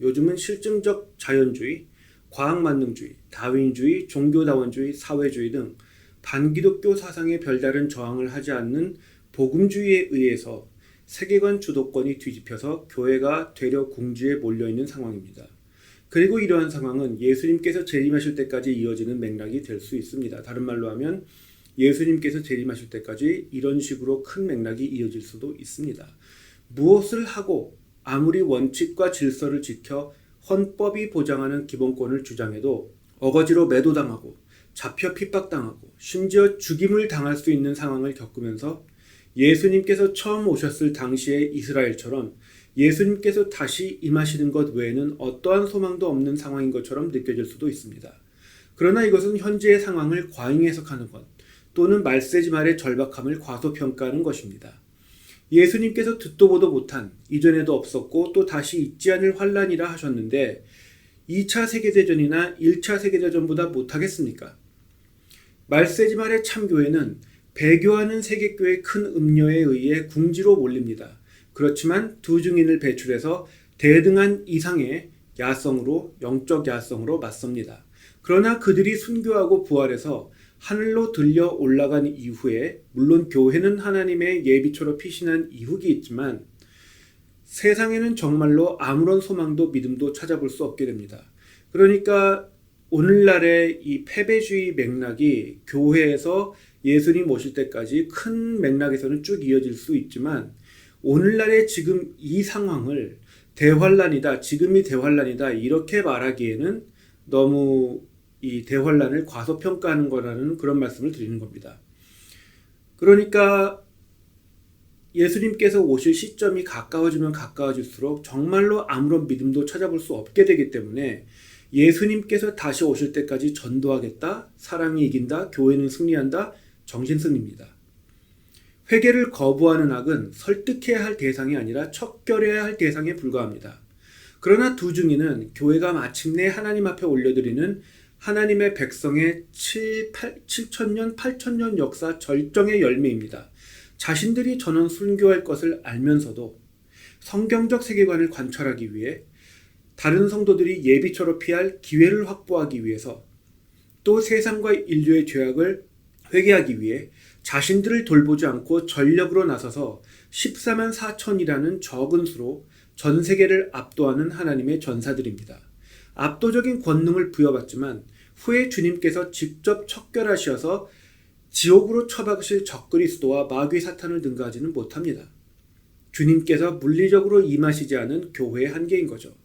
요즘은 실증적 자연주의, 과학만능주의, 다윈주의, 종교다원주의, 사회주의 등 반기독교 사상에 별다른 저항을 하지 않는 복음주의에 의해서 세계관 주도권이 뒤집혀서 교회가 되려 궁지에 몰려있는 상황입니다. 그리고 이러한 상황은 예수님께서 재림하실 때까지 이어지는 맥락이 될 수 있습니다. 다른 말로 하면 예수님께서 재림하실 때까지 이런 식으로 큰 맥락이 이어질 수도 있습니다. 무엇을 하고 아무리 원칙과 질서를 지켜 헌법이 보장하는 기본권을 주장해도 어거지로 매도당하고 잡혀 핍박당하고 심지어 죽임을 당할 수 있는 상황을 겪으면서 예수님께서 처음 오셨을 당시의 이스라엘처럼 예수님께서 다시 임하시는 것 외에는 어떠한 소망도 없는 상황인 것처럼 느껴질 수도 있습니다. 그러나 이것은 현재의 상황을 과잉 해석하는 것 또는 말세지 말의 절박함을 과소평가하는 것입니다. 예수님께서 듣도 보도 못한 이전에도 없었고 또 다시 있지 않을 환란이라 하셨는데 2차 세계대전이나 1차 세계대전보다 못하겠습니까? 말세지 말의 참교회는 배교하는 세계교의 큰 음료에 의해 궁지로 몰립니다. 그렇지만 두 증인을 배출해서 대등한 이상의 야성으로 영적 야성으로 맞섭니다. 그러나 그들이 순교하고 부활해서 하늘로 들려 올라간 이후에 물론 교회는 하나님의 예비초로 피신한 이후기 있지만 세상에는 정말로 아무런 소망도 믿음도 찾아볼 수 없게 됩니다. 그러니까 오늘날의 이 패배주의 맥락이 교회에서 예수님 오실 때까지 큰 맥락에서는 쭉 이어질 수 있지만 오늘날의 지금 이 상황을 대환란이다, 지금이 대환란이다 이렇게 말하기에는 너무 이 대환란을 과소평가하는 거라는 그런 말씀을 드리는 겁니다. 그러니까 예수님께서 오실 시점이 가까워지면 가까워질수록 정말로 아무런 믿음도 찾아볼 수 없게 되기 때문에 예수님께서 다시 오실 때까지 전도하겠다, 사랑이 이긴다, 교회는 승리한다, 정신승리입니다. 회개를 거부하는 악은 설득해야 할 대상이 아니라 척결해야 할 대상에 불과합니다. 그러나 두 증인은 교회가 마침내 하나님 앞에 올려드리는 하나님의 백성의 7천년, 8천년 역사 절정의 열매입니다. 자신들이 전원 순교할 것을 알면서도 성경적 세계관을 관철하기 위해 다른 성도들이 예비처로 피할 기회를 확보하기 위해서 또 세상과 인류의 죄악을 회개하기 위해 자신들을 돌보지 않고 전력으로 나서서 14만 4천이라는 적은 수로 전 세계를 압도하는 하나님의 전사들입니다. 압도적인 권능을 부여받지만 후에 주님께서 직접 척결하셔서 지옥으로 처박으실 적그리스도와 마귀 사탄을 능가하지는 못합니다. 주님께서 물리적으로 임하시지 않은 교회의 한계인 거죠.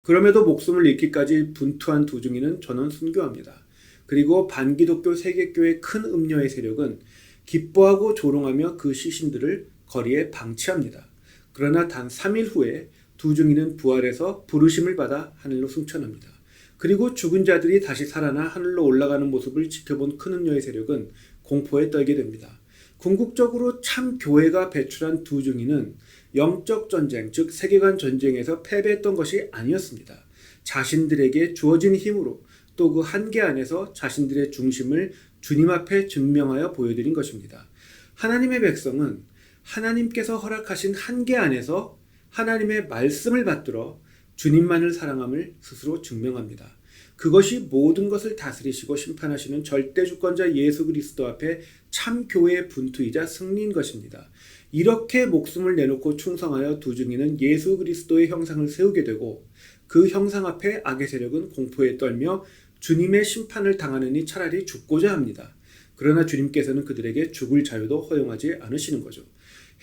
그럼에도 목숨을 잃기까지 분투한 두 증인은 전원 순교합니다. 그리고 반기독교 세계교의 큰 음녀의 세력은 기뻐하고 조롱하며 그 시신들을 거리에 방치합니다. 그러나 단 3일 후에 두 증인은 부활해서 부르심을 받아 하늘로 승천합니다. 그리고 죽은 자들이 다시 살아나 하늘로 올라가는 모습을 지켜본 큰 음녀의 세력은 공포에 떨게 됩니다. 궁극적으로 참 교회가 배출한 두 증인은 영적 전쟁, 즉 세계관 전쟁에서 패배했던 것이 아니었습니다. 자신들에게 주어진 힘으로 또 그 한계 안에서 자신들의 중심을 주님 앞에 증명하여 보여드린 것입니다. 하나님의 백성은 하나님께서 허락하신 한계 안에서 하나님의 말씀을 받들어 주님만을 사랑함을 스스로 증명합니다. 그것이 모든 것을 다스리시고 심판하시는 절대주권자 예수 그리스도 앞에 참 교회의 분투이자 승리인 것입니다. 이렇게 목숨을 내놓고 충성하여 두 증인은 예수 그리스도의 형상을 세우게 되고 그 형상 앞에 악의 세력은 공포에 떨며 주님의 심판을 당하느니 차라리 죽고자 합니다. 그러나 주님께서는 그들에게 죽을 자유도 허용하지 않으시는 거죠.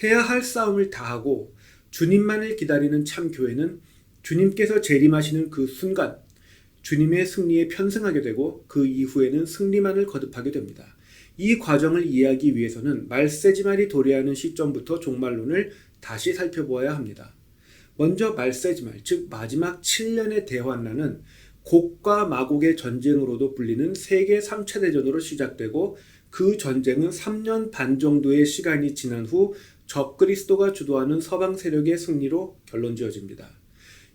해야 할 싸움을 다하고 주님만을 기다리는 참 교회는 주님께서 재림하시는 그 순간 주님의 승리에 편승하게 되고 그 이후에는 승리만을 거듭하게 됩니다. 이 과정을 이해하기 위해서는 말세지말이 도래하는 시점부터 종말론을 다시 살펴보아야 합니다. 먼저 말세지말, 즉 마지막 7년의 대환란은 곡과 마곡의 전쟁으로도 불리는 세계 3차 대전으로 시작되고 그 전쟁은 3년 반 정도의 시간이 지난 후 적그리스도가 주도하는 서방 세력의 승리로 결론지어집니다.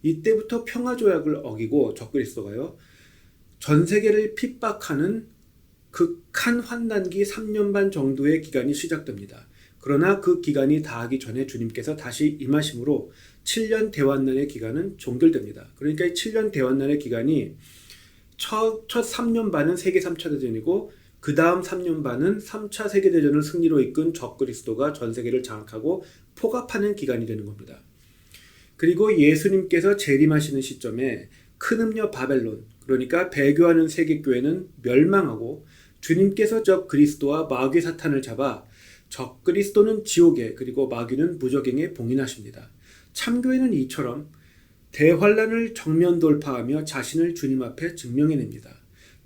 이때부터 평화조약을 어기고 적그리스도가요 전 세계를 핍박하는 극한 환난기 3년 반 정도의 기간이 시작됩니다. 그러나 그 기간이 다하기 전에 주님께서 다시 임하심으로 7년 대환난의 기간은 종결됩니다. 그러니까 이 7년 대환난의 기간이 첫 3년 반은 세계 3차 대전이고 그 다음 3년 반은 3차 세계대전을 승리로 이끈 적그리스도가 전 세계를 장악하고 포갑하는 기간이 되는 겁니다. 그리고 예수님께서 재림하시는 시점에 큰 음녀 바벨론, 그러니까 배교하는 세계교회는 멸망하고 주님께서 적그리스도와 마귀 사탄을 잡아 적그리스도는 지옥에 그리고 마귀는 무저갱에 봉인하십니다. 참교회는 이처럼 대환란을 정면 돌파하며 자신을 주님 앞에 증명해냅니다.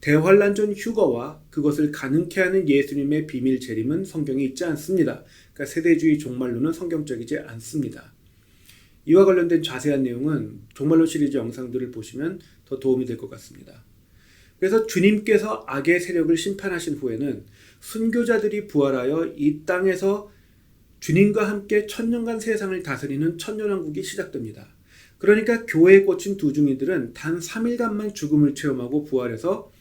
대환란 전 휴거와 그것을 가능케 하는 예수님의 비밀 재림은 성경에 있지 않습니다. 그러니까 세대주의 종말론은 성경적이지 않습니다. 이와 관련된 자세한 내용은 종말론 시리즈 영상들을 보시면 더 도움이 될 것 같습니다. 그래서 주님께서 악의 세력을 심판하신 후에는 순교자들이 부활하여 이 땅에서 주님과 함께 천년간 세상을 다스리는 천년왕국이 시작됩니다. 그러니까 교회에 꽂힌 두 중이들은 단 3일간만 죽음을 체험하고 부활해서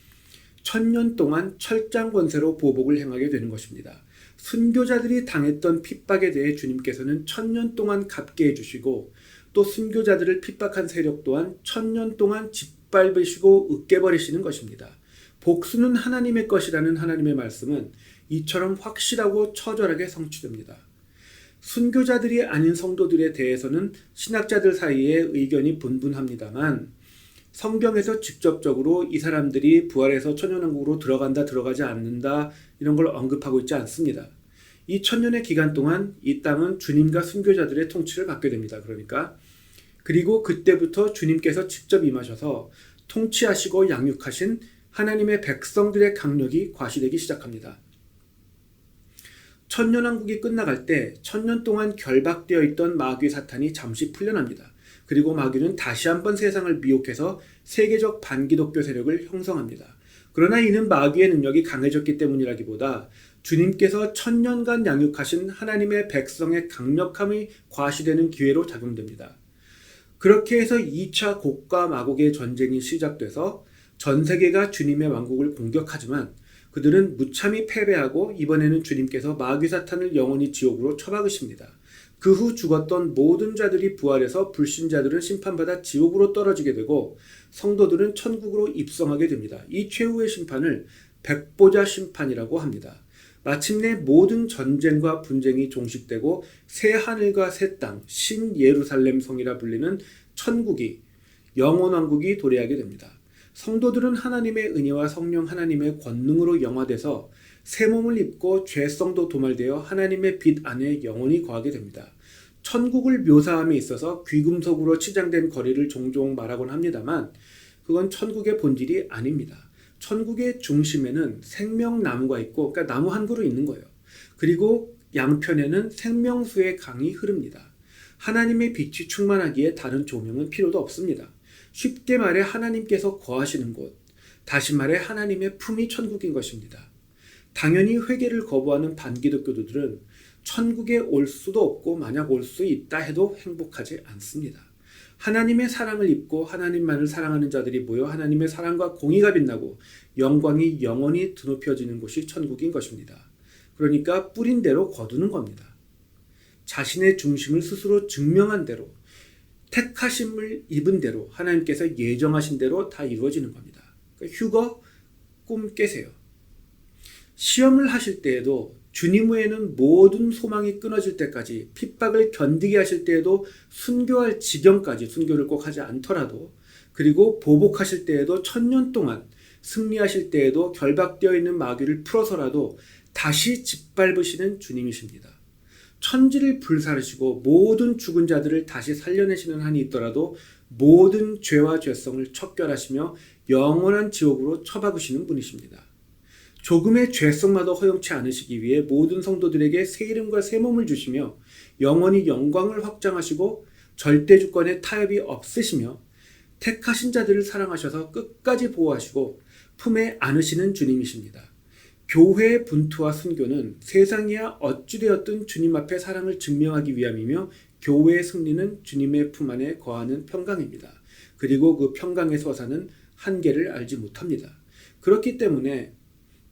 천년 동안 철장 권세로 보복을 행하게 되는 것입니다. 순교자들이 당했던 핍박에 대해 주님께서는 천년 동안 갚게 해주시고 또 순교자들을 핍박한 세력 또한 천년 동안 짓밟으시고 으깨버리시는 것입니다. 복수는 하나님의 것이라는 하나님의 말씀은 이처럼 확실하고 처절하게 성취됩니다. 순교자들이 아닌 성도들에 대해서는 신학자들 사이에 의견이 분분합니다만 성경에서 직접적으로 이 사람들이 부활해서 천년왕국으로 들어간다 들어가지 않는다 이런 걸 언급하고 있지 않습니다. 이 천년의 기간 동안 이 땅은 주님과 순교자들의 통치를 받게 됩니다. 그리고 그때부터 주님께서 직접 임하셔서 통치하시고 양육하신 하나님의 백성들의 강력이 과시되기 시작합니다. 천년왕국이 끝나갈 때 천년 동안 결박되어 있던 마귀 사탄이 잠시 풀려납니다. 그리고 마귀는 다시 한번 세상을 미혹해서 세계적 반기독교 세력을 형성합니다. 그러나 이는 마귀의 능력이 강해졌기 때문이라기보다 주님께서 천년간 양육하신 하나님의 백성의 강력함이 과시되는 기회로 작용됩니다. 그렇게 해서 2차 곡과 마곡의 전쟁이 시작돼서 전 세계가 주님의 왕국을 공격하지만 그들은 무참히 패배하고 이번에는 주님께서 마귀 사탄을 영원히 지옥으로 처박으십니다. 그 후 죽었던 모든 자들이 부활해서 불신자들은 심판받아 지옥으로 떨어지게 되고 성도들은 천국으로 입성하게 됩니다. 이 최후의 심판을 백보자 심판이라고 합니다. 마침내 모든 전쟁과 분쟁이 종식되고 새 하늘과 새 땅, 신 예루살렘 성이라 불리는 천국이 영원왕국이 도래하게 됩니다. 성도들은 하나님의 은혜와 성령 하나님의 권능으로 영화돼서 새 몸을 입고 죄성도 도말되어 하나님의 빛 안에 영원히 거하게 됩니다. 천국을 묘사함에 있어서 귀금속으로 치장된 거리를 종종 말하곤 합니다만 그건 천국의 본질이 아닙니다. 천국의 중심에는 생명나무가 있고 그러니까 나무 한 그루 있는 거예요. 그리고 양편에는 생명수의 강이 흐릅니다. 하나님의 빛이 충만하기에 다른 조명은 필요도 없습니다. 쉽게 말해 하나님께서 거하시는 곳, 다시 말해 하나님의 품이 천국인 것입니다. 당연히 회개를 거부하는 반기독교도들은 천국에 올 수도 없고 만약 올 수 있다 해도 행복하지 않습니다. 하나님의 사랑을 입고 하나님만을 사랑하는 자들이 모여 하나님의 사랑과 공의가 빛나고 영광이 영원히 드높여지는 곳이 천국인 것입니다. 그러니까 뿌린 대로 거두는 겁니다. 자신의 중심을 스스로 증명한 대로 택하심을 입은 대로 하나님께서 예정하신 대로 다 이루어지는 겁니다. 그러니까 휴거 꿈 깨세요. 시험을 하실 때에도 주님 외에는 모든 소망이 끊어질 때까지 핍박을 견디게 하실 때에도 순교할 지경까지 순교를 꼭 하지 않더라도 그리고 보복하실 때에도 천년 동안 승리하실 때에도 결박되어 있는 마귀를 풀어서라도 다시 짓밟으시는 주님이십니다. 천지를 불사르시고 모든 죽은 자들을 다시 살려내시는 한이 있더라도 모든 죄와 죄성을 척결하시며 영원한 지옥으로 처박으시는 분이십니다. 조금의 죄성마도 허용치 않으시기 위해 모든 성도들에게 새 이름과 새 몸을 주시며 영원히 영광을 확장하시고 절대 주권의 타협이 없으시며 택하신 자들을 사랑하셔서 끝까지 보호하시고 품에 안으시는 주님이십니다. 교회의 분투와 순교는 세상이야 어찌되었든 주님 앞에 사랑을 증명하기 위함이며 교회의 승리는 주님의 품 안에 거하는 평강입니다. 그리고 그 평강의 서사는 한계를 알지 못합니다. 그렇기 때문에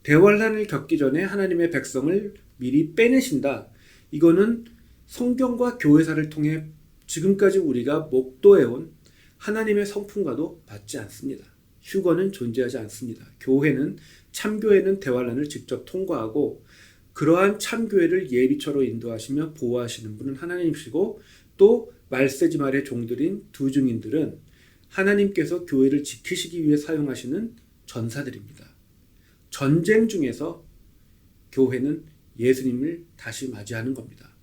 대환란을 겪기 전에 하나님의 백성을 미리 빼내신다. 이거는 성경과 교회사를 통해 지금까지 우리가 목도해온 하나님의 성품과도 맞지 않습니다. 휴거는 존재하지 않습니다. 교회는 참교회는 대환란을 직접 통과하고 그러한 참교회를 예비처로 인도하시며 보호하시는 분은 하나님이시고 또 말세지 말의 종들인 두 증인들은 하나님께서 교회를 지키시기 위해 사용하시는 전사들입니다. 전쟁 중에서 교회는 예수님을 다시 맞이하는 겁니다.